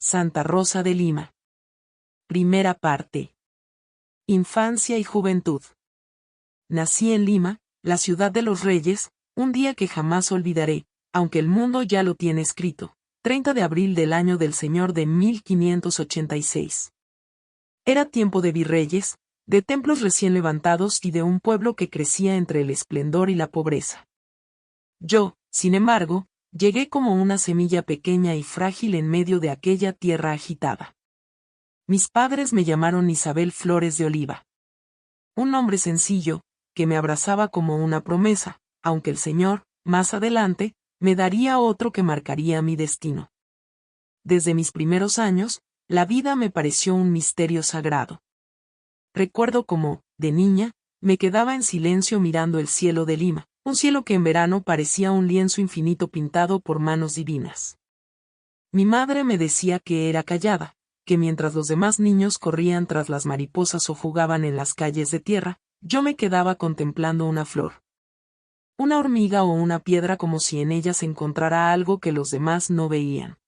Santa Rosa de Lima. Primera parte. Infancia y juventud. Nací en Lima, la ciudad de los reyes, un día que jamás olvidaré, aunque el mundo ya lo tiene escrito, 30 de abril del año del Señor de 1586. Era tiempo de virreyes, de templos recién levantados y de un pueblo que crecía entre el esplendor y la pobreza. Yo, sin embargo, llegué como una semilla pequeña y frágil en medio de aquella tierra agitada. Mis padres me llamaron Isabel Flores de Oliva. Un nombre sencillo, que me abrazaba como una promesa, aunque el Señor, más adelante, me daría otro que marcaría mi destino. Desde mis primeros años, la vida me pareció un misterio sagrado. Recuerdo cómo, de niña, me quedaba en silencio mirando el cielo de Lima, un cielo que en verano parecía un lienzo infinito pintado por manos divinas. Mi madre me decía que era callada, que mientras los demás niños corrían tras las mariposas o jugaban en las calles de tierra, yo me quedaba contemplando una flor, una hormiga o una piedra como si en ella se encontrara algo que los demás no veían.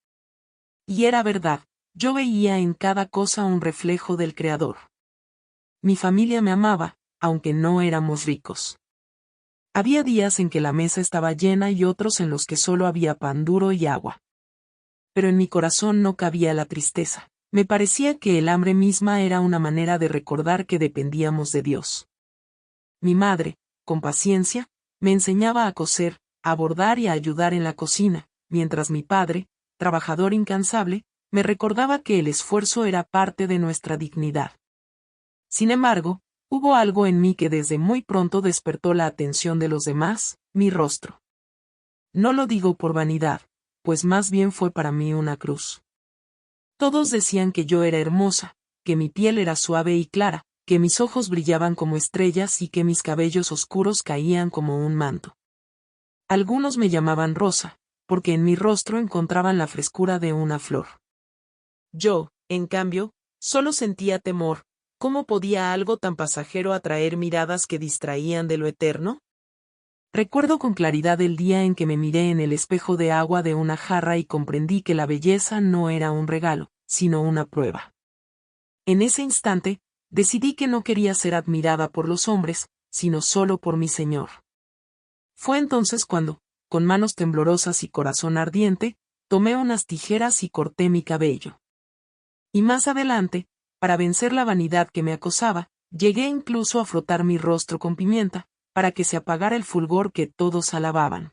Y era verdad, yo veía en cada cosa un reflejo del Creador. Mi familia me amaba, aunque no éramos ricos. Había días en que la mesa estaba llena y otros en los que solo había pan duro y agua. Pero en mi corazón no cabía la tristeza. Me parecía que el hambre misma era una manera de recordar que dependíamos de Dios. Mi madre, con paciencia, me enseñaba a coser, a bordar y a ayudar en la cocina, mientras mi padre, trabajador incansable, me recordaba que el esfuerzo era parte de nuestra dignidad. Sin embargo, hubo algo en mí que desde muy pronto despertó la atención de los demás, mi rostro. No lo digo por vanidad, pues más bien fue para mí una cruz. Todos decían que yo era hermosa, que mi piel era suave y clara, que mis ojos brillaban como estrellas y que mis cabellos oscuros caían como un manto. Algunos me llamaban Rosa, porque en mi rostro encontraban la frescura de una flor. Yo, en cambio, solo sentía temor. ¿Cómo podía algo tan pasajero atraer miradas que distraían de lo eterno? Recuerdo con claridad el día en que me miré en el espejo de agua de una jarra y comprendí que la belleza no era un regalo, sino una prueba. En ese instante, decidí que no quería ser admirada por los hombres, sino solo por mi Señor. Fue entonces cuando, con manos temblorosas y corazón ardiente, tomé unas tijeras y corté mi cabello. Y más adelante, para vencer la vanidad que me acosaba, llegué incluso a frotar mi rostro con pimienta, para que se apagara el fulgor que todos alababan.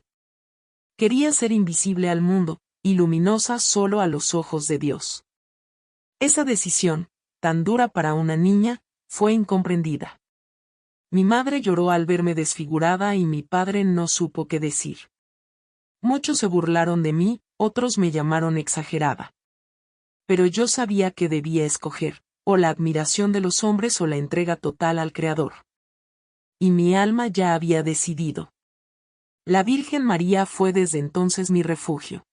Quería ser invisible al mundo, y luminosa solo a los ojos de Dios. Esa decisión, tan dura para una niña, fue incomprendida. Mi madre lloró al verme desfigurada y mi padre no supo qué decir. Muchos se burlaron de mí, otros me llamaron exagerada. Pero yo sabía que debía escoger, o la admiración de los hombres o la entrega total al Creador. Y mi alma ya había decidido. La Virgen María fue desde entonces mi refugio.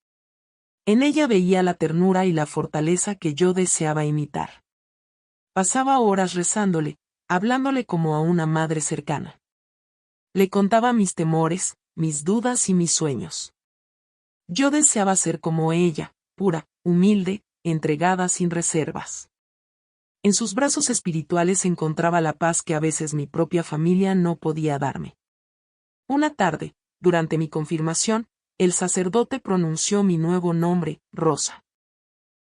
En ella veía la ternura y la fortaleza que yo deseaba imitar. Pasaba horas rezándole, hablándole como a una madre cercana. Le contaba mis temores, mis dudas y mis sueños. Yo deseaba ser como ella, pura, humilde, entregada sin reservas. En sus brazos espirituales encontraba la paz que a veces mi propia familia no podía darme. Una tarde, durante mi confirmación, el sacerdote pronunció mi nuevo nombre, Rosa.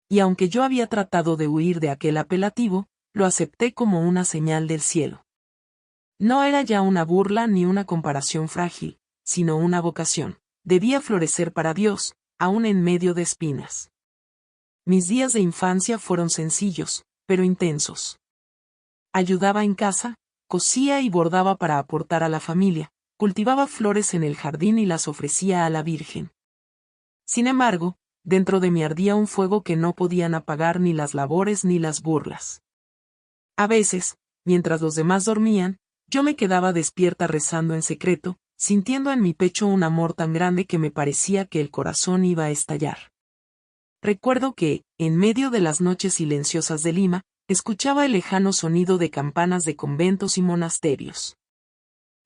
Y aunque yo había tratado de huir de aquel apelativo, lo acepté como una señal del cielo. No era ya una burla ni una comparación frágil, sino una vocación. Debía florecer para Dios, aun en medio de espinas. Mis días de infancia fueron sencillos, pero intensos. Ayudaba en casa, cosía y bordaba para aportar a la familia, cultivaba flores en el jardín y las ofrecía a la Virgen. Sin embargo, dentro de mí ardía un fuego que no podían apagar ni las labores ni las burlas. A veces, mientras los demás dormían, yo me quedaba despierta rezando en secreto, sintiendo en mi pecho un amor tan grande que me parecía que el corazón iba a estallar. Recuerdo que, en medio de las noches silenciosas de Lima, escuchaba el lejano sonido de campanas de conventos y monasterios.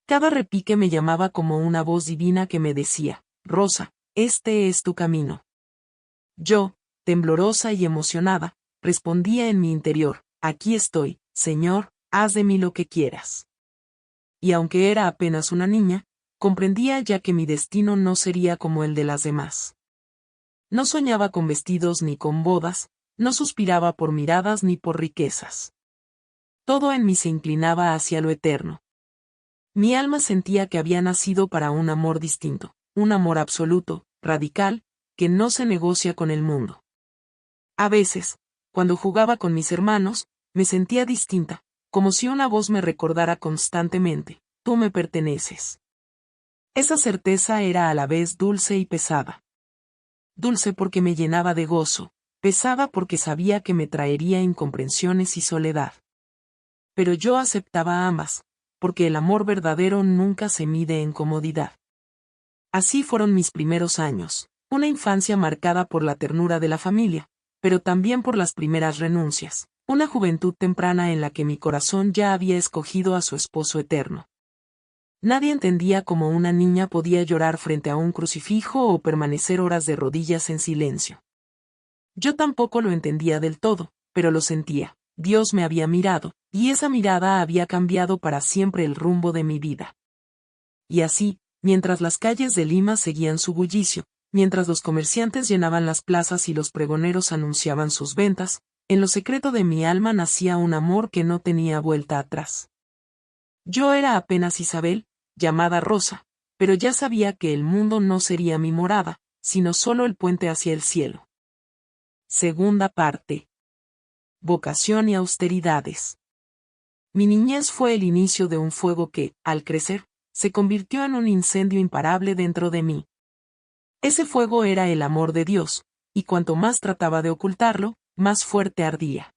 Cada repique me llamaba como una voz divina que me decía, Rosa, este es tu camino. Yo, temblorosa y emocionada, respondía en mi interior: aquí estoy, Señor, haz de mí lo que quieras. Y aunque era apenas una niña, comprendía ya que mi destino no sería como el de las demás. No soñaba con vestidos ni con bodas, no suspiraba por miradas ni por riquezas. Todo en mí se inclinaba hacia lo eterno. Mi alma sentía que había nacido para un amor distinto, un amor absoluto, radical, que no se negocia con el mundo. A veces, cuando jugaba con mis hermanos, me sentía distinta, como si una voz me recordara constantemente: tú me perteneces. Esa certeza era a la vez dulce y pesada. Dulce porque me llenaba de gozo, pesada porque sabía que me traería incomprensiones y soledad. Pero yo aceptaba ambas, porque el amor verdadero nunca se mide en comodidad. Así fueron mis primeros años, una infancia marcada por la ternura de la familia, pero también por las primeras renuncias, una juventud temprana en la que mi corazón ya había escogido a su esposo eterno. Nadie entendía cómo una niña podía llorar frente a un crucifijo o permanecer horas de rodillas en silencio. Yo tampoco lo entendía del todo, pero lo sentía. Dios me había mirado, y esa mirada había cambiado para siempre el rumbo de mi vida. Y así, mientras las calles de Lima seguían su bullicio, mientras los comerciantes llenaban las plazas y los pregoneros anunciaban sus ventas, en lo secreto de mi alma nacía un amor que no tenía vuelta atrás. Yo era apenas Isabel, llamada Rosa, pero ya sabía que el mundo no sería mi morada, sino solo el puente hacia el cielo. Segunda parte. Vocación y austeridades. Mi niñez fue el inicio de un fuego que, al crecer, se convirtió en un incendio imparable dentro de mí. Ese fuego era el amor de Dios, y cuanto más trataba de ocultarlo, más fuerte ardía.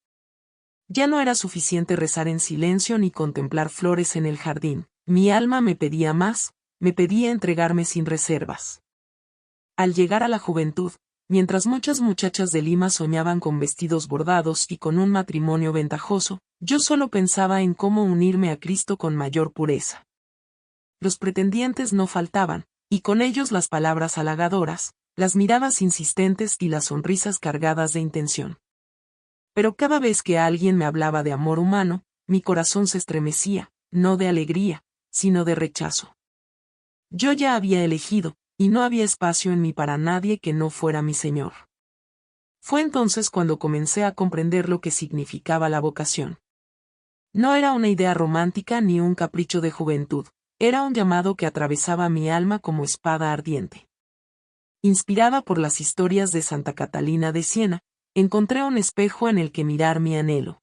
Ya no era suficiente rezar en silencio ni contemplar flores en el jardín. Mi alma me pedía más, me pedía entregarme sin reservas. Al llegar a la juventud, mientras muchas muchachas de Lima soñaban con vestidos bordados y con un matrimonio ventajoso, yo solo pensaba en cómo unirme a Cristo con mayor pureza. Los pretendientes no faltaban, y con ellos las palabras halagadoras, las miradas insistentes y las sonrisas cargadas de intención. Pero cada vez que alguien me hablaba de amor humano, mi corazón se estremecía, no de alegría, sino de rechazo. Yo ya había elegido, y no había espacio en mí para nadie que no fuera mi Señor. Fue entonces cuando comencé a comprender lo que significaba la vocación. No era una idea romántica ni un capricho de juventud, era un llamado que atravesaba mi alma como espada ardiente. Inspirada por las historias de Santa Catalina de Siena, encontré un espejo en el que mirar mi anhelo.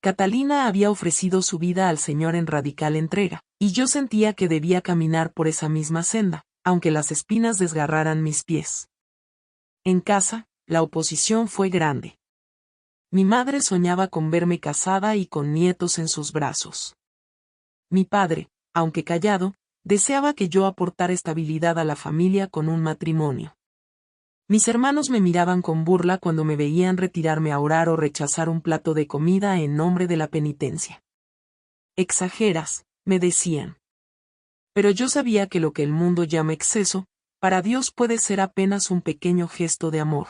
Catalina había ofrecido su vida al Señor en radical entrega, y yo sentía que debía caminar por esa misma senda, aunque las espinas desgarraran mis pies. En casa, la oposición fue grande. Mi madre soñaba con verme casada y con nietos en sus brazos. Mi padre, aunque callado, deseaba que yo aportara estabilidad a la familia con un matrimonio. Mis hermanos me miraban con burla cuando me veían retirarme a orar o rechazar un plato de comida en nombre de la penitencia. Exageras, me decían. Pero yo sabía que lo que el mundo llama exceso, para Dios puede ser apenas un pequeño gesto de amor.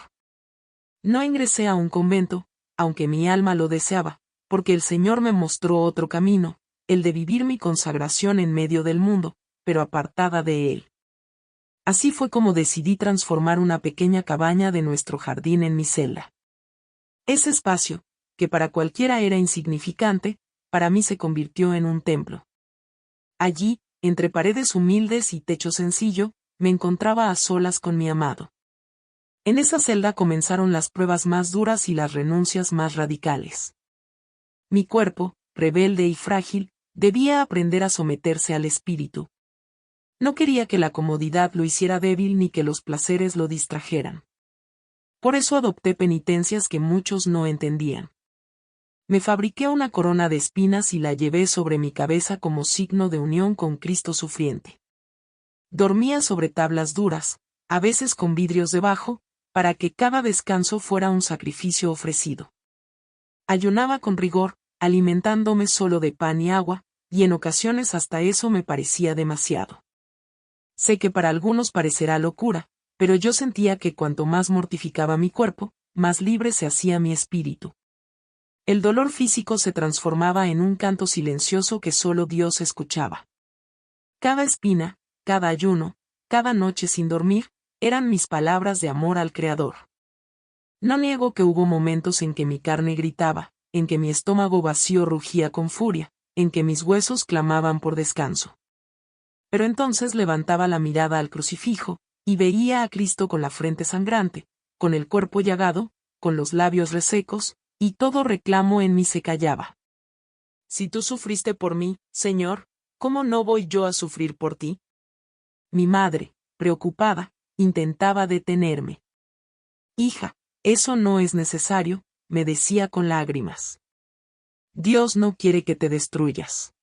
No ingresé a un convento, aunque mi alma lo deseaba, porque el Señor me mostró otro camino, el de vivir mi consagración en medio del mundo, pero apartada de él. Así fue como decidí transformar una pequeña cabaña de nuestro jardín en mi celda. Ese espacio, que para cualquiera era insignificante, para mí se convirtió en un templo. Allí, entre paredes humildes y techo sencillo, me encontraba a solas con mi amado. En esa celda comenzaron las pruebas más duras y las renuncias más radicales. Mi cuerpo, rebelde y frágil, debía aprender a someterse al espíritu. No quería que la comodidad lo hiciera débil ni que los placeres lo distrajeran. Por eso adopté penitencias que muchos no entendían. Me fabriqué una corona de espinas y la llevé sobre mi cabeza como signo de unión con Cristo sufriente. Dormía sobre tablas duras, a veces con vidrios debajo, para que cada descanso fuera un sacrificio ofrecido. Ayunaba con rigor, alimentándome solo de pan y agua, y en ocasiones hasta eso me parecía demasiado. Sé que para algunos parecerá locura, pero yo sentía que cuanto más mortificaba mi cuerpo, más libre se hacía mi espíritu. El dolor físico se transformaba en un canto silencioso que solo Dios escuchaba. Cada espina, cada ayuno, cada noche sin dormir, eran mis palabras de amor al Creador. No niego que hubo momentos en que mi carne gritaba, en que mi estómago vacío rugía con furia, en que mis huesos clamaban por descanso. Pero entonces levantaba la mirada al crucifijo, y veía a Cristo con la frente sangrante, con el cuerpo llagado, con los labios resecos, y todo reclamo en mí se callaba. Si tú sufriste por mí, Señor, ¿cómo no voy yo a sufrir por ti? Mi madre, preocupada, intentaba detenerme. Hija, eso no es necesario, me decía con lágrimas. Dios no quiere que te destruyas.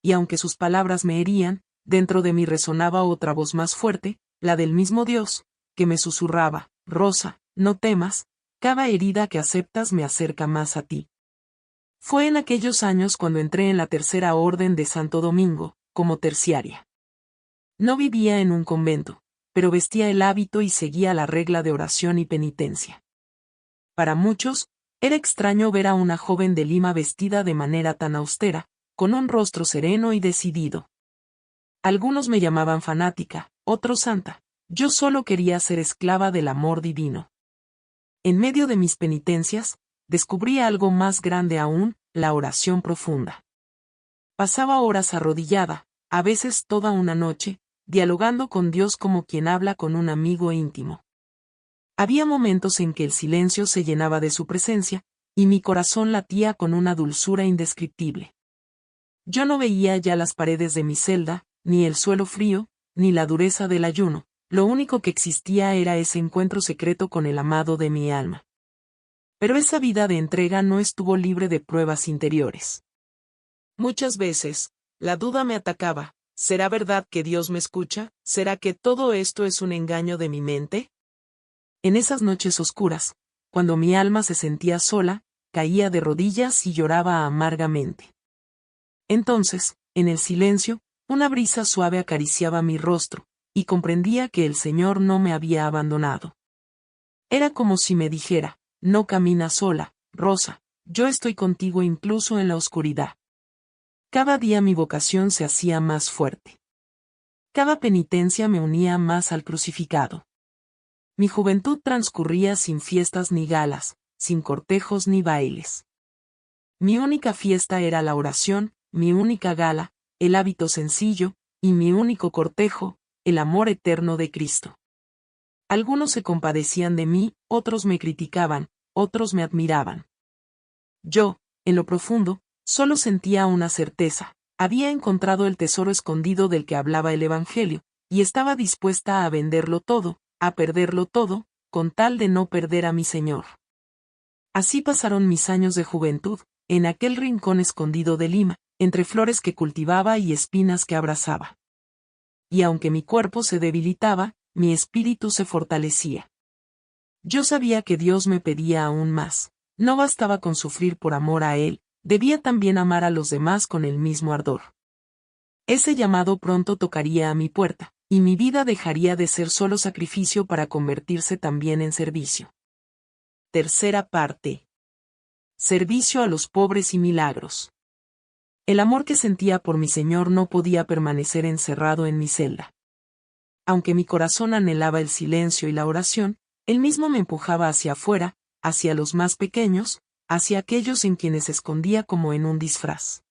Y aunque sus palabras me herían, dentro de mí resonaba otra voz más fuerte, la del mismo Dios, que me susurraba, Rosa, no temas, cada herida que aceptas me acerca más a ti. Fue en aquellos años cuando entré en la Tercera Orden de Santo Domingo, como terciaria. No vivía en un convento, pero vestía el hábito y seguía la regla de oración y penitencia. Para muchos, era extraño ver a una joven de Lima vestida de manera tan austera, con un rostro sereno y decidido. Algunos me llamaban fanática, otros santa. Yo solo quería ser esclava del amor divino. En medio de mis penitencias, descubrí algo más grande aún, la oración profunda. Pasaba horas arrodillada, a veces toda una noche, dialogando con Dios como quien habla con un amigo íntimo. Había momentos en que el silencio se llenaba de su presencia, y mi corazón latía con una dulzura indescriptible. Yo no veía ya las paredes de mi celda, ni el suelo frío, ni la dureza del ayuno, lo único que existía era ese encuentro secreto con el amado de mi alma. Pero esa vida de entrega no estuvo libre de pruebas interiores. Muchas veces, la duda me atacaba, ¿será verdad que Dios me escucha? ¿Será que todo esto es un engaño de mi mente? En esas noches oscuras, cuando mi alma se sentía sola, caía de rodillas y lloraba amargamente. Entonces, en el silencio, una brisa suave acariciaba mi rostro, y comprendía que el Señor no me había abandonado. Era como si me dijera, no caminas sola, Rosa, yo estoy contigo incluso en la oscuridad. Cada día mi vocación se hacía más fuerte. Cada penitencia me unía más al crucificado. Mi juventud transcurría sin fiestas ni galas, sin cortejos ni bailes. Mi única fiesta era la oración, mi única gala, el hábito sencillo, y mi único cortejo, el amor eterno de Cristo. Algunos se compadecían de mí, otros me criticaban, otros me admiraban. Yo, en lo profundo, solo sentía una certeza, había encontrado el tesoro escondido del que hablaba el Evangelio, y estaba dispuesta a venderlo todo, a perderlo todo, con tal de no perder a mi Señor. Así pasaron mis años de juventud, en aquel rincón escondido de Lima, entre flores que cultivaba y espinas que abrazaba. Y aunque mi cuerpo se debilitaba, mi espíritu se fortalecía. Yo sabía que Dios me pedía aún más, no bastaba con sufrir por amor a Él, debía también amar a los demás con el mismo ardor. Ese llamado pronto tocaría a mi puerta, y mi vida dejaría de ser solo sacrificio para convertirse también en servicio. Tercera parte. Servicio a los pobres y milagros. El amor que sentía por mi Señor no podía permanecer encerrado en mi celda. Aunque mi corazón anhelaba el silencio y la oración, Él mismo me empujaba hacia afuera, hacia los más pequeños, hacia aquellos en quienes escondía como en un disfraz.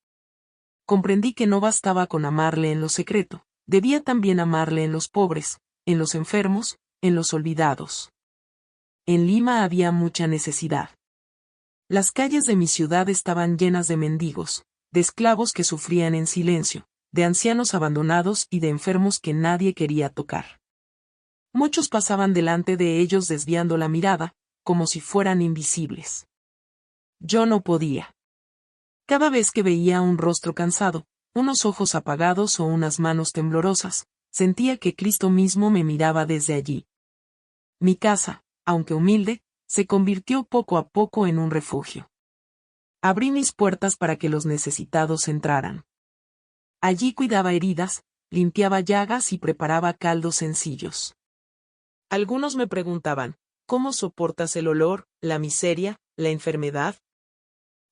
Comprendí que no bastaba con amarle en lo secreto, debía también amarle en los pobres, en los enfermos, en los olvidados. En Lima había mucha necesidad. Las calles de mi ciudad estaban llenas de mendigos, de esclavos que sufrían en silencio, de ancianos abandonados y de enfermos que nadie quería tocar. Muchos pasaban delante de ellos desviando la mirada, como si fueran invisibles. Yo no podía. Cada vez que veía un rostro cansado, unos ojos apagados o unas manos temblorosas, sentía que Cristo mismo me miraba desde allí. Mi casa, aunque humilde, se convirtió poco a poco en un refugio. Abrí mis puertas para que los necesitados entraran. Allí cuidaba heridas, limpiaba llagas y preparaba caldos sencillos. Algunos me preguntaban, ¿cómo soportas el olor, la miseria, la enfermedad?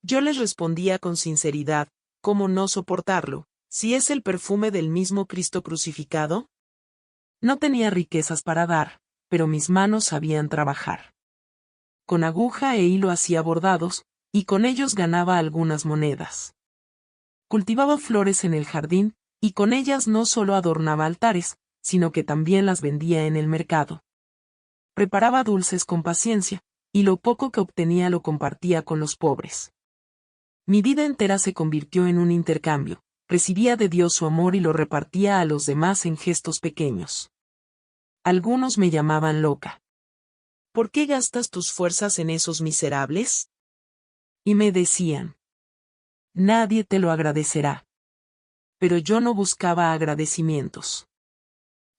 Yo les respondía con sinceridad, ¿cómo no soportarlo, si es el perfume del mismo Cristo crucificado? No tenía riquezas para dar, pero mis manos sabían trabajar. Con aguja e hilo hacía bordados, y con ellos ganaba algunas monedas. Cultivaba flores en el jardín, y con ellas no solo adornaba altares, sino que también las vendía en el mercado. Preparaba dulces con paciencia, y lo poco que obtenía lo compartía con los pobres. Mi vida entera se convirtió en un intercambio, recibía de Dios su amor y lo repartía a los demás en gestos pequeños. Algunos me llamaban loca. ¿Por qué gastas tus fuerzas en esos miserables? Y me decían, nadie te lo agradecerá. Pero yo no buscaba agradecimientos.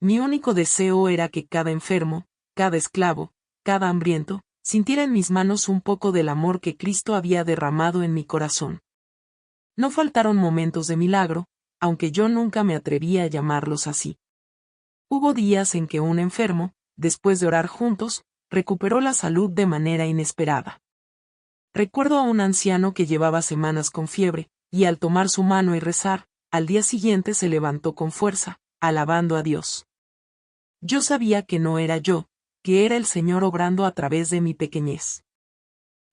Mi único deseo era que cada enfermo, cada esclavo, cada hambriento, sintiera en mis manos un poco del amor que Cristo había derramado en mi corazón. No faltaron momentos de milagro, aunque yo nunca me atrevía a llamarlos así. Hubo días en que un enfermo, después de orar juntos, recuperó la salud de manera inesperada. Recuerdo a un anciano que llevaba semanas con fiebre, y al tomar su mano y rezar, al día siguiente se levantó con fuerza, alabando a Dios. Yo sabía que no era yo, que era el Señor obrando a través de mi pequeñez.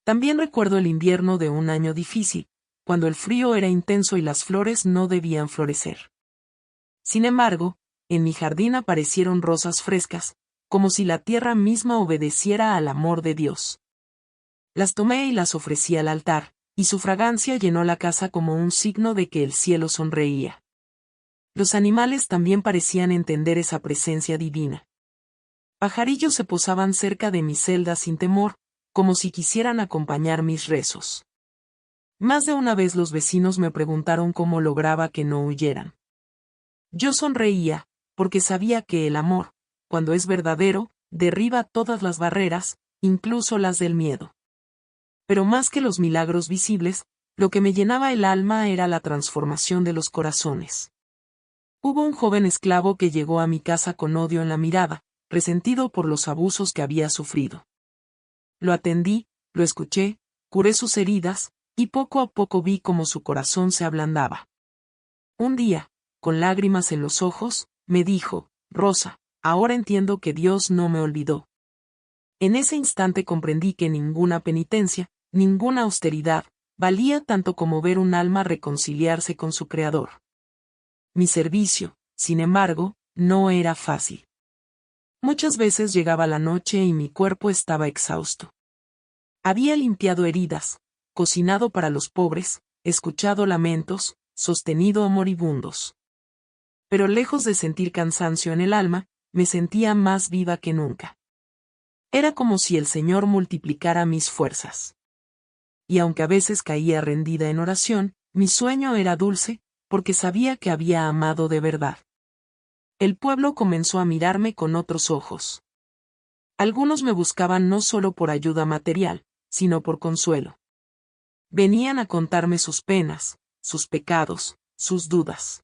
También recuerdo el invierno de un año difícil, cuando el frío era intenso y las flores no debían florecer. Sin embargo, en mi jardín aparecieron rosas frescas, como si la tierra misma obedeciera al amor de Dios. Las tomé y las ofrecí al altar, y su fragancia llenó la casa como un signo de que el cielo sonreía. Los animales también parecían entender esa presencia divina. Pajarillos se posaban cerca de mi celda sin temor, como si quisieran acompañar mis rezos. Más de una vez los vecinos me preguntaron cómo lograba que no huyeran. Yo sonreía, porque sabía que el amor, cuando es verdadero, derriba todas las barreras, incluso las del miedo. Pero más que los milagros visibles, lo que me llenaba el alma era la transformación de los corazones. Hubo un joven esclavo que llegó a mi casa con odio en la mirada, resentido por los abusos que había sufrido. Lo atendí, lo escuché, curé sus heridas, y poco a poco vi cómo su corazón se ablandaba. Un día, con lágrimas en los ojos, me dijo, Rosa, ahora entiendo que Dios no me olvidó. En ese instante comprendí que ninguna penitencia, ninguna austeridad, valía tanto como ver un alma reconciliarse con su Creador. Mi servicio, sin embargo, no era fácil. Muchas veces llegaba la noche y mi cuerpo estaba exhausto. Había limpiado heridas, cocinado para los pobres, escuchado lamentos, sostenido a moribundos. Pero lejos de sentir cansancio en el alma, me sentía más viva que nunca. Era como si el Señor multiplicara mis fuerzas. Y aunque a veces caía rendida en oración, mi sueño era dulce, porque sabía que había amado de verdad. El pueblo comenzó a mirarme con otros ojos. Algunos me buscaban no solo por ayuda material, sino por consuelo. Venían a contarme sus penas, sus pecados, sus dudas.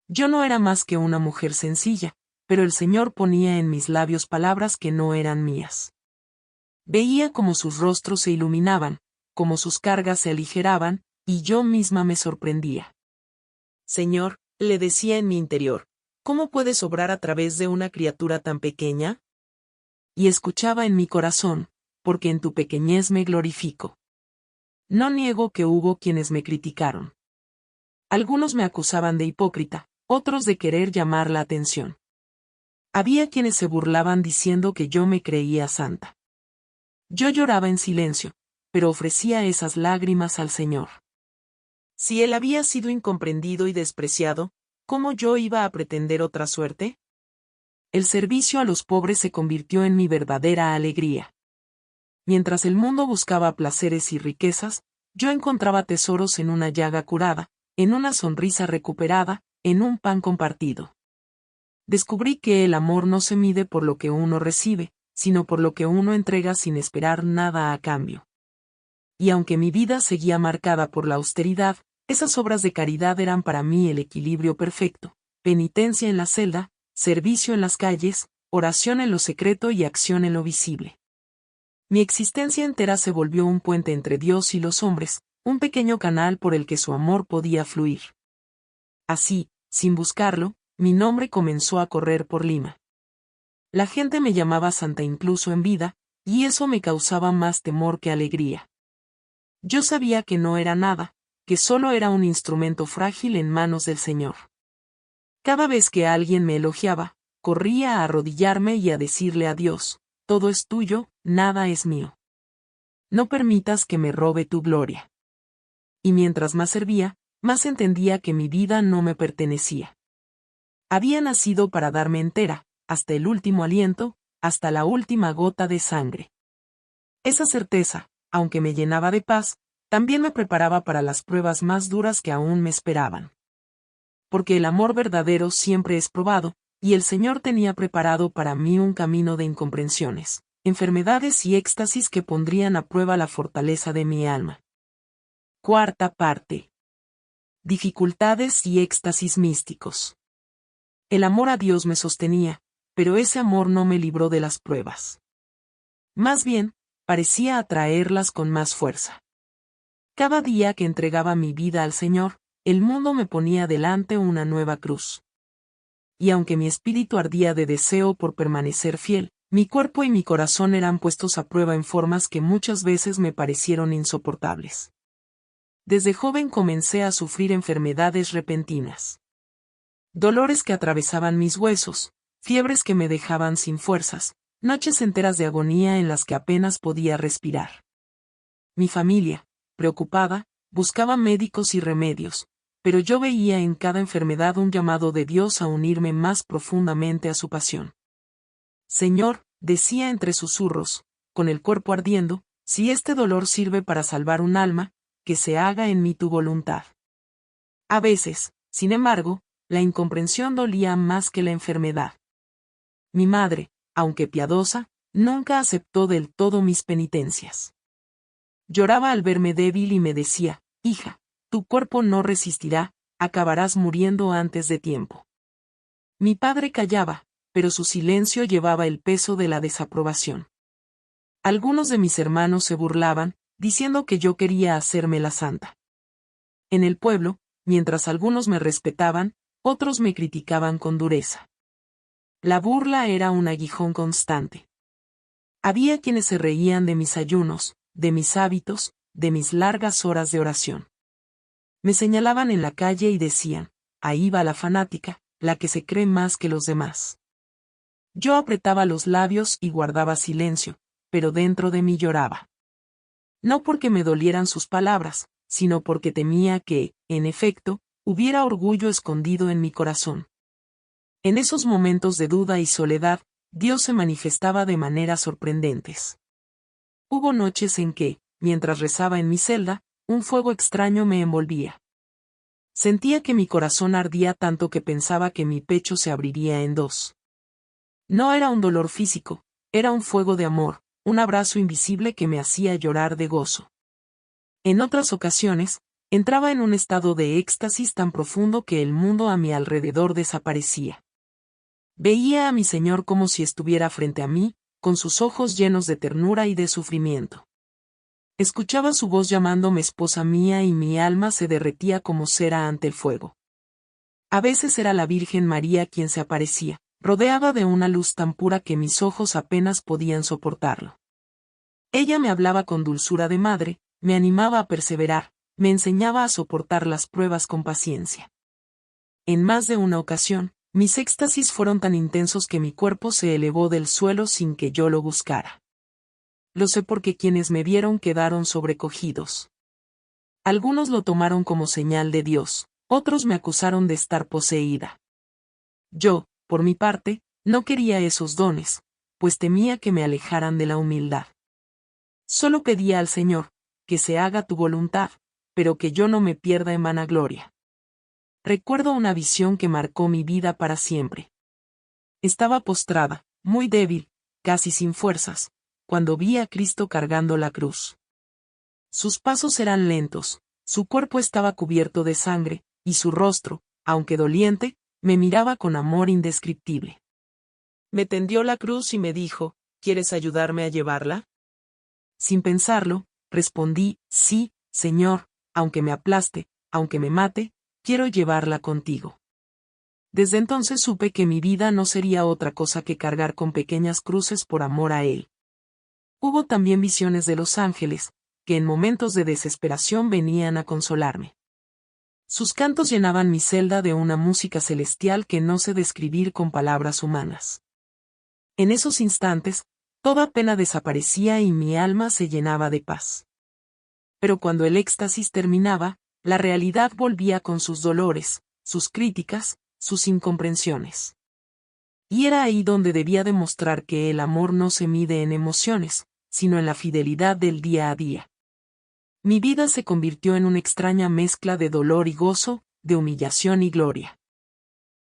Yo no era más que una mujer sencilla, pero el Señor ponía en mis labios palabras que no eran mías. Veía cómo sus rostros se iluminaban, cómo sus cargas se aligeraban, y yo misma me sorprendía. Señor, le decía en mi interior, ¿cómo puedes obrar a través de una criatura tan pequeña? Y escuchaba en mi corazón, porque en tu pequeñez me glorifico. No niego que hubo quienes me criticaron. Algunos me acusaban de hipócrita, otros de querer llamar la atención. Había quienes se burlaban diciendo que yo me creía santa. Yo lloraba en silencio, pero ofrecía esas lágrimas al Señor. Si Él había sido incomprendido y despreciado, ¿cómo yo iba a pretender otra suerte? El servicio a los pobres se convirtió en mi verdadera alegría. Mientras el mundo buscaba placeres y riquezas, yo encontraba tesoros en una llaga curada, en una sonrisa recuperada, en un pan compartido. Descubrí que el amor no se mide por lo que uno recibe, sino por lo que uno entrega sin esperar nada a cambio. Y aunque mi vida seguía marcada por la austeridad, esas obras de caridad eran para mí el equilibrio perfecto: penitencia en la celda, servicio en las calles, oración en lo secreto y acción en lo visible. Mi existencia entera se volvió un puente entre Dios y los hombres, un pequeño canal por el que su amor podía fluir. Así, sin buscarlo, mi nombre comenzó a correr por Lima. La gente me llamaba santa incluso en vida, y eso me causaba más temor que alegría. Yo sabía que no era nada, que solo era un instrumento frágil en manos del Señor. Cada vez que alguien me elogiaba, corría a arrodillarme y a decirle a Dios: todo es tuyo, nada es mío. No permitas que me robe tu gloria. Y mientras más servía, más entendía que mi vida no me pertenecía. Había nacido para darme entera, hasta el último aliento, hasta la última gota de sangre. Esa certeza, aunque me llenaba de paz, también me preparaba para las pruebas más duras que aún me esperaban. Porque el amor verdadero siempre es probado, y el Señor tenía preparado para mí un camino de incomprensiones, enfermedades y éxtasis que pondrían a prueba la fortaleza de mi alma. Cuarta parte. Dificultades y éxtasis místicos. El amor a Dios me sostenía, pero ese amor no me libró de las pruebas. Más bien, parecía atraerlas con más fuerza. Cada día que entregaba mi vida al Señor, el mundo me ponía delante una nueva cruz. Y aunque mi espíritu ardía de deseo por permanecer fiel, mi cuerpo y mi corazón eran puestos a prueba en formas que muchas veces me parecieron insoportables. Desde joven comencé a sufrir enfermedades repentinas. Dolores que atravesaban mis huesos, fiebres que me dejaban sin fuerzas, noches enteras de agonía en las que apenas podía respirar. Mi familia, preocupada, buscaba médicos y remedios, pero yo veía en cada enfermedad un llamado de Dios a unirme más profundamente a su pasión. Señor, decía entre susurros, con el cuerpo ardiendo, si este dolor sirve para salvar un alma, que se haga en mí tu voluntad. A veces, sin embargo, la incomprensión dolía más que la enfermedad. Mi madre, aunque piadosa, nunca aceptó del todo mis penitencias. Lloraba al verme débil y me decía: hija, tu cuerpo no resistirá, acabarás muriendo antes de tiempo. Mi padre callaba, pero su silencio llevaba el peso de la desaprobación. Algunos de mis hermanos se burlaban, diciendo que yo quería hacerme la santa. En el pueblo, mientras algunos me respetaban, otros me criticaban con dureza. La burla era un aguijón constante. Había quienes se reían de mis ayunos, de mis hábitos, de mis largas horas de oración. Me señalaban en la calle y decían: ahí va la fanática, la que se cree más que los demás. Yo apretaba los labios y guardaba silencio, pero dentro de mí lloraba. No porque me dolieran sus palabras, sino porque temía que, en efecto, hubiera orgullo escondido en mi corazón. En esos momentos de duda y soledad, Dios se manifestaba de maneras sorprendentes. Hubo noches en que, mientras rezaba en mi celda, un fuego extraño me envolvía. Sentía que mi corazón ardía tanto que pensaba que mi pecho se abriría en dos. No era un dolor físico, era un fuego de amor, un abrazo invisible que me hacía llorar de gozo. En otras ocasiones, entraba en un estado de éxtasis tan profundo que el mundo a mi alrededor desaparecía. Veía a mi Señor como si estuviera frente a mí, con sus ojos llenos de ternura y de sufrimiento. Escuchaba su voz llamándome esposa mía y mi alma se derretía como cera ante el fuego. A veces era la Virgen María quien se aparecía, rodeada de una luz tan pura que mis ojos apenas podían soportarlo. Ella me hablaba con dulzura de madre, me animaba a perseverar, me enseñaba a soportar las pruebas con paciencia. En más de una ocasión, mis éxtasis fueron tan intensos que mi cuerpo se elevó del suelo sin que yo lo buscara. Lo sé porque quienes me vieron quedaron sobrecogidos. Algunos lo tomaron como señal de Dios, otros me acusaron de estar poseída. Yo, por mi parte, no quería esos dones, pues temía que me alejaran de la humildad. Solo pedía al Señor: que se haga tu voluntad, pero que yo no me pierda en vanagloria. Recuerdo una visión que marcó mi vida para siempre. Estaba postrada, muy débil, casi sin fuerzas, cuando vi a Cristo cargando la cruz. Sus pasos eran lentos, su cuerpo estaba cubierto de sangre, y su rostro, aunque doliente, me miraba con amor indescriptible. Me tendió la cruz y me dijo, ¿quieres ayudarme a llevarla? Sin pensarlo, respondí, sí, Señor, aunque me aplaste, aunque me mate, quiero llevarla contigo. Desde entonces supe que mi vida no sería otra cosa que cargar con pequeñas cruces por amor a Él. Hubo también visiones de los ángeles, que en momentos de desesperación venían a consolarme. Sus cantos llenaban mi celda de una música celestial que no sé describir con palabras humanas. En esos instantes, toda pena desaparecía y mi alma se llenaba de paz. Pero cuando el éxtasis terminaba, la realidad volvía con sus dolores, sus críticas, sus incomprensiones. Y era ahí donde debía demostrar que el amor no se mide en emociones, sino en la fidelidad del día a día. Mi vida se convirtió en una extraña mezcla de dolor y gozo, de humillación y gloria.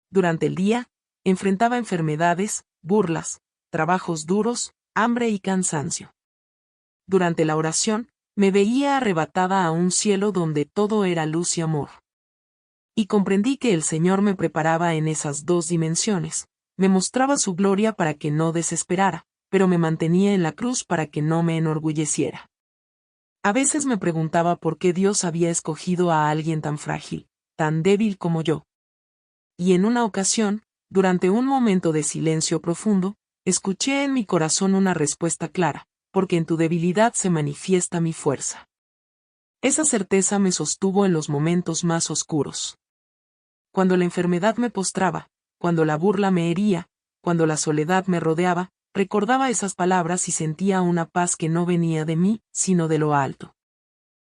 Durante el día, enfrentaba enfermedades, burlas, trabajos duros, hambre y cansancio. Durante la oración, me veía arrebatada a un cielo donde todo era luz y amor. Y comprendí que el Señor me preparaba en esas dos dimensiones, me mostraba su gloria para que no desesperara, pero me mantenía en la cruz para que no me enorgulleciera. A veces me preguntaba por qué Dios había escogido a alguien tan frágil, tan débil como yo. Y en una ocasión, durante un momento de silencio profundo, escuché en mi corazón una respuesta clara, porque en tu debilidad se manifiesta mi fuerza. Esa certeza me sostuvo en los momentos más oscuros. Cuando la enfermedad me postraba, cuando la burla me hería, cuando la soledad me rodeaba, recordaba esas palabras y sentía una paz que no venía de mí, sino de lo alto.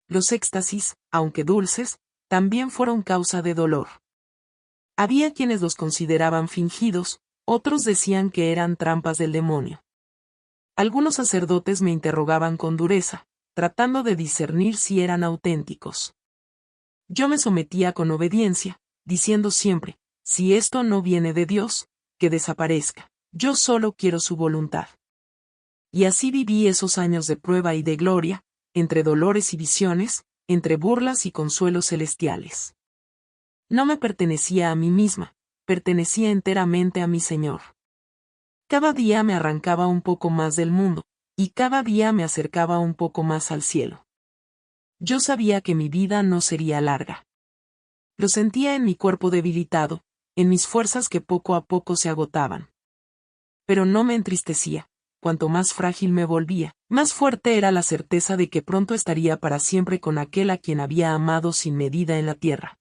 Los éxtasis, aunque dulces, también fueron causa de dolor. Había quienes los consideraban fingidos, otros decían que eran trampas del demonio. Algunos sacerdotes me interrogaban con dureza, tratando de discernir si eran auténticos. Yo me sometía con obediencia, diciendo siempre, si esto no viene de Dios, que desaparezca, yo solo quiero su voluntad. Y así viví esos años de prueba y de gloria, entre dolores y visiones, entre burlas y consuelos celestiales. No me pertenecía a mí misma, pertenecía enteramente a mi Señor. Cada día me arrancaba un poco más del mundo, y cada día me acercaba un poco más al cielo. Yo sabía que mi vida no sería larga. Lo sentía en mi cuerpo debilitado, en mis fuerzas que poco a poco se agotaban. Pero no me entristecía, cuanto más frágil me volvía, más fuerte era la certeza de que pronto estaría para siempre con aquel a quien había amado sin medida en la tierra.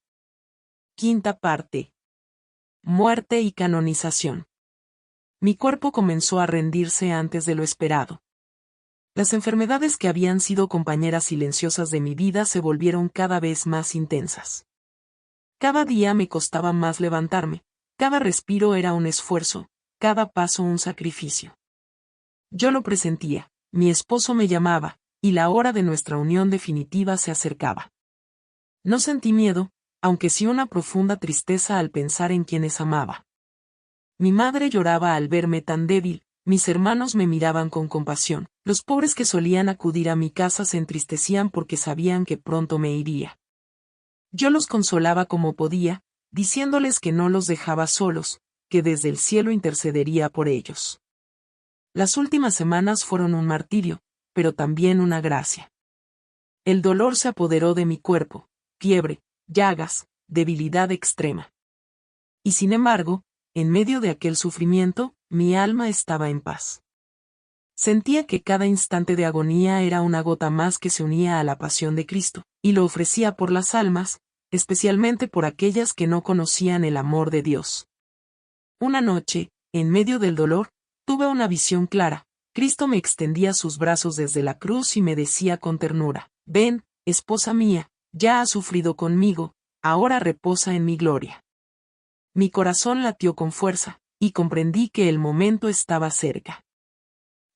Quinta parte. Muerte y canonización. Mi cuerpo comenzó a rendirse antes de lo esperado. Las enfermedades que habían sido compañeras silenciosas de mi vida se volvieron cada vez más intensas. Cada día me costaba más levantarme, cada respiro era un esfuerzo, cada paso un sacrificio. Yo lo presentía, mi esposo me llamaba, y la hora de nuestra unión definitiva se acercaba. No sentí miedo, aunque sí una profunda tristeza al pensar en quienes amaba. Mi madre lloraba al verme tan débil, mis hermanos me miraban con compasión, los pobres que solían acudir a mi casa se entristecían porque sabían que pronto me iría. Yo los consolaba como podía, diciéndoles que no los dejaba solos, que desde el cielo intercedería por ellos. Las últimas semanas fueron un martirio, pero también una gracia. El dolor se apoderó de mi cuerpo, fiebre, llagas, debilidad extrema. Y sin embargo, en medio de aquel sufrimiento, mi alma estaba en paz. Sentía que cada instante de agonía era una gota más que se unía a la pasión de Cristo, y lo ofrecía por las almas, especialmente por aquellas que no conocían el amor de Dios. Una noche, en medio del dolor, tuve una visión clara. Cristo me extendía sus brazos desde la cruz y me decía con ternura, ven, esposa mía, ya has sufrido conmigo, ahora reposa en mi gloria. Mi corazón latió con fuerza, y comprendí que el momento estaba cerca.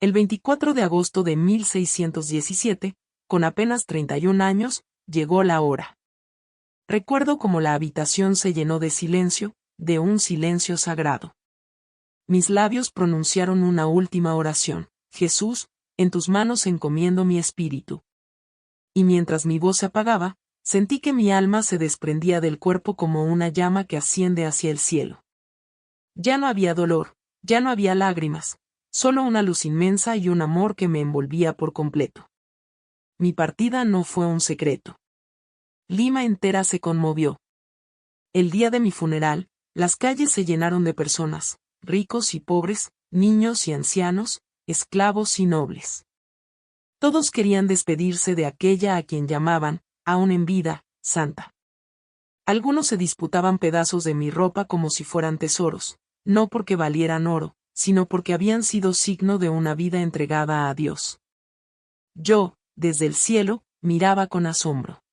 El 24 de agosto de 1617, con apenas 31 años, llegó la hora. Recuerdo cómo la habitación se llenó de silencio, de un silencio sagrado. Mis labios pronunciaron una última oración, Jesús, en tus manos encomiendo mi espíritu. Y mientras mi voz se apagaba, sentí que mi alma se desprendía del cuerpo como una llama que asciende hacia el cielo. Ya no había dolor, Ya no había lágrimas, solo una luz inmensa y un amor que me envolvía por completo. Mi partida no fue un secreto. Lima entera se conmovió. El día de mi funeral, las calles se llenaron de personas, ricos y pobres, niños y ancianos, esclavos y nobles. Todos querían despedirse de aquella a quien llamaban, aún en vida, santa. Algunos se disputaban pedazos de mi ropa como si fueran tesoros, no porque valieran oro, sino porque habían sido signo de una vida entregada a Dios. Yo, desde el cielo, miraba con asombro.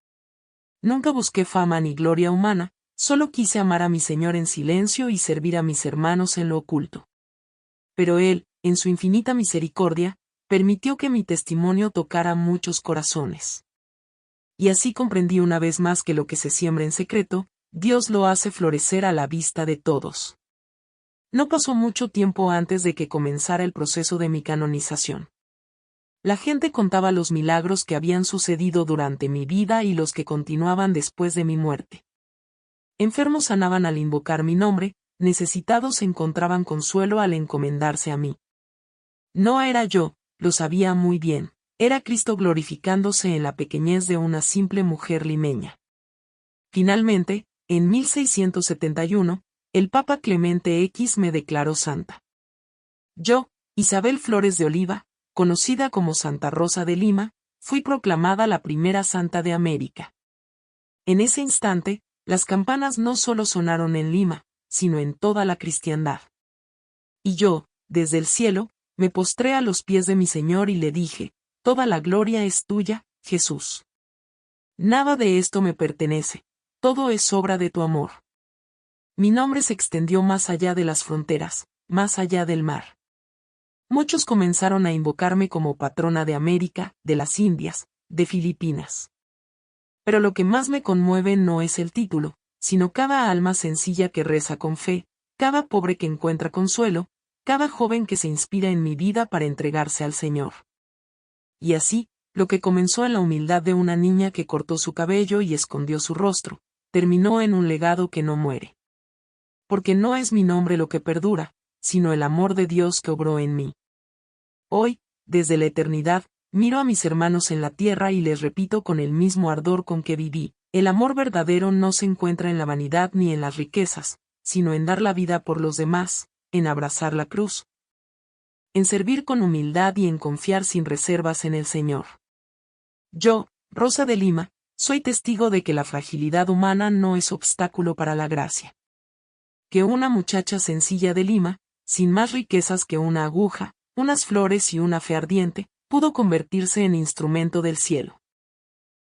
Nunca busqué fama ni gloria humana, solo quise amar a mi Señor en silencio y servir a mis hermanos en lo oculto. Pero Él, en su infinita misericordia, permitió que mi testimonio tocara muchos corazones. Y así comprendí una vez más que lo que se siembra en secreto, Dios lo hace florecer a la vista de todos. No pasó mucho tiempo antes de que comenzara el proceso de mi canonización. La gente contaba los milagros que habían sucedido durante mi vida y los que continuaban después de mi muerte. Enfermos sanaban al invocar mi nombre, necesitados encontraban consuelo al encomendarse a mí. No era yo, lo sabía muy bien, era Cristo glorificándose en la pequeñez de una simple mujer limeña. Finalmente, en 1671, el Papa Clemente X me declaró santa. Yo, Isabel Flores de Oliva, conocida como Santa Rosa de Lima, fui proclamada la primera santa de América. En ese instante, las campanas no solo sonaron en Lima, sino en toda la cristiandad. Y yo, desde el cielo, me postré a los pies de mi Señor y le dije, toda la gloria es tuya, Jesús. Nada de esto me pertenece, todo es obra de tu amor. Mi nombre se extendió más allá de las fronteras, más allá del mar. Muchos comenzaron a invocarme como patrona de América, de las Indias, de Filipinas. Pero lo que más me conmueve no es el título, sino cada alma sencilla que reza con fe, cada pobre que encuentra consuelo, cada joven que se inspira en mi vida para entregarse al Señor. Y así, lo que comenzó en la humildad de una niña que cortó su cabello y escondió su rostro, terminó en un legado que no muere. Porque no es mi nombre lo que perdura, sino el amor de Dios que obró en mí. Hoy, desde la eternidad, miro a mis hermanos en la tierra y les repito con el mismo ardor con que viví, el amor verdadero no se encuentra en la vanidad ni en las riquezas, sino en dar la vida por los demás, en abrazar la cruz, en servir con humildad y en confiar sin reservas en el Señor. Yo, Rosa de Lima, soy testigo de que la fragilidad humana no es obstáculo para la gracia. Que una muchacha sencilla de Lima, sin más riquezas que una aguja, unas flores y una fe ardiente, pudo convertirse en instrumento del cielo.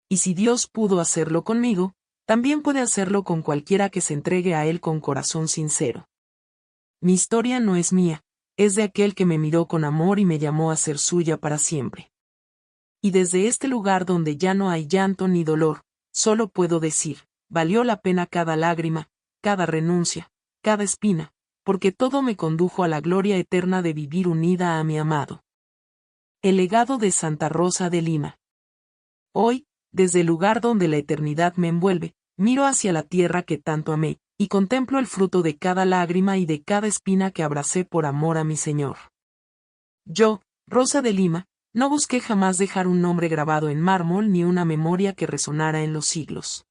Y si Dios pudo hacerlo conmigo, también puede hacerlo con cualquiera que se entregue a Él con corazón sincero. Mi historia no es mía, es de aquel que me miró con amor y me llamó a ser suya para siempre. Y desde este lugar donde ya no hay llanto ni dolor, solo puedo decir, valió la pena cada lágrima, cada renuncia, cada espina, porque todo me condujo a la gloria eterna de vivir unida a mi amado. El legado de Santa Rosa de Lima. Hoy, desde el lugar donde la eternidad me envuelve, miro hacia la tierra que tanto amé, y contemplo el fruto de cada lágrima y de cada espina que abracé por amor a mi Señor. Yo, Rosa de Lima, no busqué jamás dejar un nombre grabado en mármol ni una memoria que resonara en los siglos.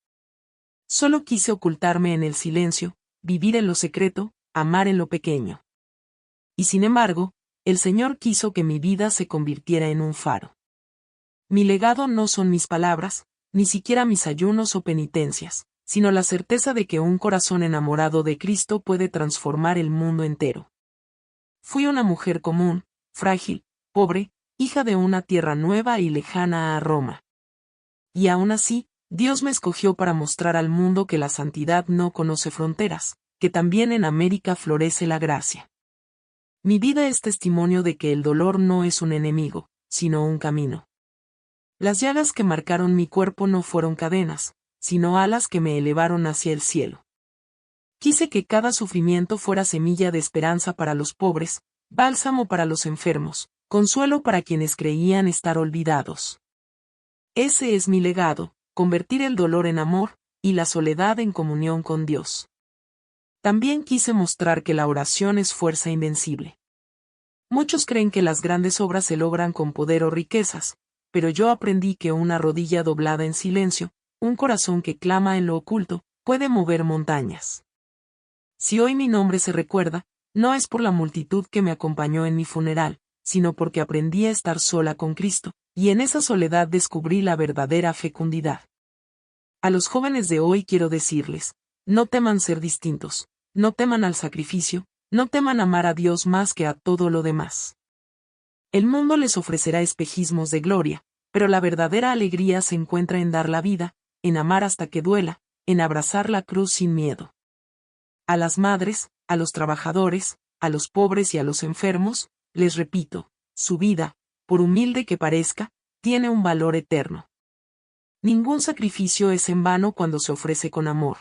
Solo quise ocultarme en el silencio, vivir en lo secreto, amar en lo pequeño. Y sin embargo, el Señor quiso que mi vida se convirtiera en un faro. Mi legado no son mis palabras, ni siquiera mis ayunos o penitencias, sino la certeza de que un corazón enamorado de Cristo puede transformar el mundo entero. Fui una mujer común, frágil, pobre, hija de una tierra nueva y lejana a Roma. Y aún así, Dios me escogió para mostrar al mundo que la santidad no conoce fronteras, que también en América florece la gracia. Mi vida es testimonio de que el dolor no es un enemigo, sino un camino. Las llagas que marcaron mi cuerpo no fueron cadenas, sino alas que me elevaron hacia el cielo. Quise que cada sufrimiento fuera semilla de esperanza para los pobres, bálsamo para los enfermos, consuelo para quienes creían estar olvidados. Ese es mi legado, convertir el dolor en amor, y la soledad en comunión con Dios. También quise mostrar que la oración es fuerza invencible. Muchos creen que las grandes obras se logran con poder o riquezas, pero yo aprendí que una rodilla doblada en silencio, un corazón que clama en lo oculto, puede mover montañas. Si hoy mi nombre se recuerda, no es por la multitud que me acompañó en mi funeral, sino porque aprendí a estar sola con Cristo, y en esa soledad descubrí la verdadera fecundidad. A los jóvenes de hoy quiero decirles, no teman ser distintos, no teman al sacrificio, no teman amar a Dios más que a todo lo demás. El mundo les ofrecerá espejismos de gloria, pero la verdadera alegría se encuentra en dar la vida, en amar hasta que duela, en abrazar la cruz sin miedo. A las madres, a los trabajadores, a los pobres y a los enfermos, les repito, su vida, por humilde que parezca, tiene un valor eterno. Ningún sacrificio es en vano cuando se ofrece con amor.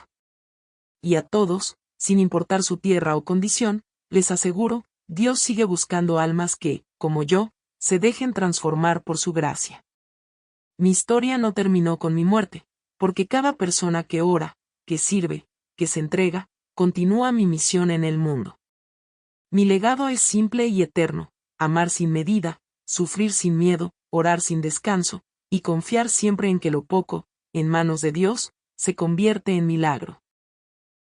Y a todos, sin importar su tierra o condición, les aseguro, Dios sigue buscando almas que, como yo, se dejen transformar por su gracia. Mi historia no terminó con mi muerte, porque cada persona que ora, que sirve, que se entrega, continúa mi misión en el mundo. Mi legado es simple y eterno, amar sin medida, sufrir sin miedo, orar sin descanso, y confiar siempre en que lo poco, en manos de Dios, se convierte en milagro.